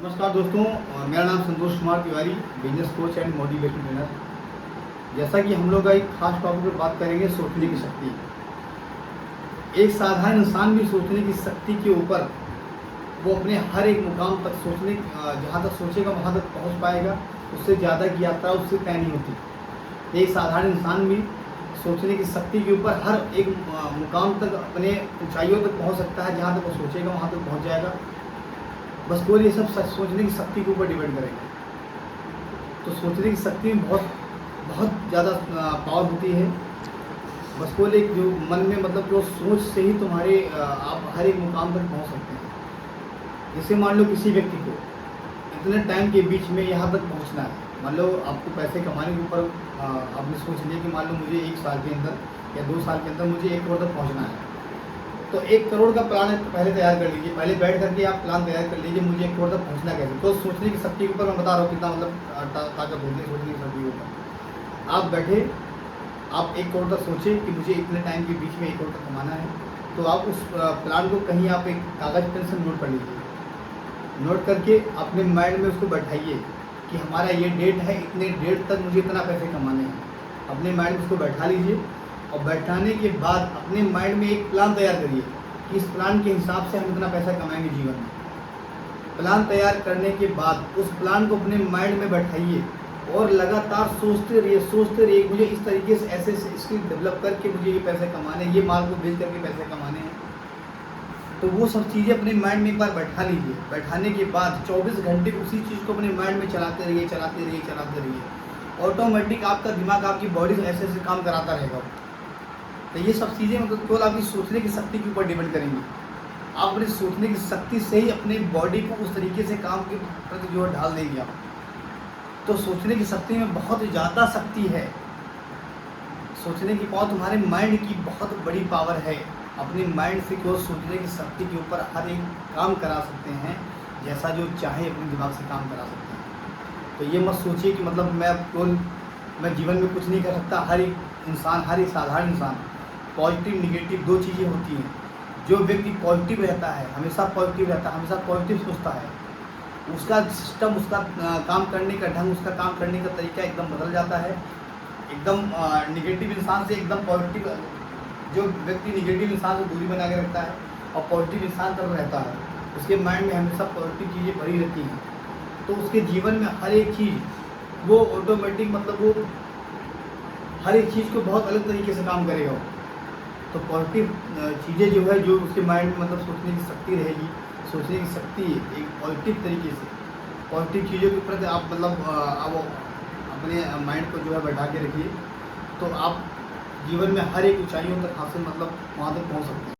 नमस्कार दोस्तों, मेरा नाम Santosh Kumar Tiwari, business coach and motivation trainer. जैसा कि हम लोग का एक खास टॉपिक पर बात करेंगे, सोचने की शक्ति। एक साधारण इंसान भी सोचने की शक्ति के ऊपर वो अपने हर एक मुकाम तक जहाँ तक सोचेगा वहाँ तक पहुँच पाएगा। उससे ज़्यादा की यात्रा उससे तय नहीं होती। एक साधारण इंसान भी सोचने की शक्ति के ऊपर हर एक मुकाम तक, अपने ऊंचाइयों तक पहुँच सकता है। जहाँ तक वो सोचेगा वहाँ तक पहुँच जाएगा। बस केवल ये सब सोचने की शक्ति के ऊपर डिपेंड करेंगे। तो सोचने की शक्ति में बहुत बहुत ज़्यादा पावर होती है। बस केवल एक जो मन में, मतलब जो सोच से ही तुम्हारे आप हर एक मुकाम तक पहुंच सकते हैं। जैसे मान लो किसी व्यक्ति को इतने टाइम के बीच में यहाँ तक पहुंचना है। मान लो आपको पैसे कमाने के ऊपर आपने सोच लिया कि मान लो मुझे 1 साल के अंदर या 2 साल के अंदर मुझे 1 करोड़ तक पहुँचना है। तो 1 करोड़ का प्लान पहले तैयार कर लीजिए। पहले बैठ करके आप प्लान तैयार कर लीजिए, मुझे 1 करोड़ तक पहुंचना कैसे। तो सोचने की शक्ति के ऊपर मैं बता रहा हूँ कितना मतलब ताकत होती है सोचने की शक्ति के ऊपर। आप बैठे, आप 1 करोड़ तक सोचे कि मुझे इतने टाइम के बीच में 1 करोड़ तक कमाना है। तो आप उस प्लान को कहीं आप एक कागज़ पेन से नोट कर लीजिए। नोट करके अपने माइंड में उसको बैठाइए कि हमारा ये डेट है, इतने डेट तक मुझे इतना पैसे कमाने हैं। अपने माइंड में उसको बैठा लीजिए और बैठाने के बाद अपने माइंड में एक प्लान तैयार करिए कि इस प्लान के हिसाब से हम इतना पैसा कमाएंगे जीवन में। प्लान तैयार करने के बाद उस प्लान को अपने माइंड में बैठाइए और लगातार सोचते रहिए। मुझे इस तरीके से ऐसे स्किल डेवलप करके मुझे ये पैसे कमाने हैं, ये माल को बेच करके पैसे कमाने हैं। तो वो सब चीज़ें अपने माइंड में एक बार बैठा लीजिए। बैठाने के बाद 24 घंटे उसी चीज़ को अपने माइंड में चलाते रहिए। ऑटोमेटिक आपका दिमाग, आपकी बॉडी ऐसे ऐसे काम कराता रहेगा। तो ये सब चीज़ें मतलब केवल आपकी सोचने की शक्ति के ऊपर डिपेंड करेंगी। आप अपनी सोचने की शक्ति से ही अपने बॉडी को उस तरीके से काम के प्रति जो है ढाल देंगे आप। तो सोचने की शक्ति में बहुत ज़्यादा शक्ति है। सोचने की पावर तुम्हारे माइंड की बहुत बड़ी पावर है। अपने माइंड से केवल सोचने की शक्ति के ऊपर हर एक काम करा सकते हैं, जैसा जो चाहे अपने दिमाग से काम करा सकते हैं। तो ये मत सोचिए कि मतलब मैं जीवन में कुछ नहीं कर सकता। हर एक इंसान, हर एक साधारण इंसान, पॉजिटिव निगेटिव 2 चीज़ें होती हैं। जो व्यक्ति पॉजिटिव रहता है, हमेशा पॉजिटिव रहता है, हमेशा पॉजिटिव सोचता है, उसका सिस्टम, उसका काम करने का ढंग, उसका काम करने का तरीका एकदम बदल जाता है। एकदम निगेटिव इंसान से एकदम पॉजिटिव, जो व्यक्ति निगेटिव इंसान से दूरी बना के रखता है और पॉजिटिव इंसान तरफ रहता है, उसके माइंड में हमेशा पॉजिटिव चीज़ें भरी रहती हैं। तो उसके जीवन में हर एक चीज़ वो ऑटोमेटिक, मतलब वो हर एक चीज़ को बहुत अलग तरीके से काम करेगा। तो पॉजिटिव चीज़ें जो है, जो उसके माइंड में मतलब सोचने की शक्ति रहेगी, सोचने की शक्ति एक पॉजिटिव तरीके से, पॉजिटिव चीज़ों के प्रति आप मतलब आप अपने माइंड को जो है बैठा के रखिए। तो आप जीवन में हर एक ऊंचाइयों तक हासिल, मतलब वहाँ तक पहुँच सकते हैं।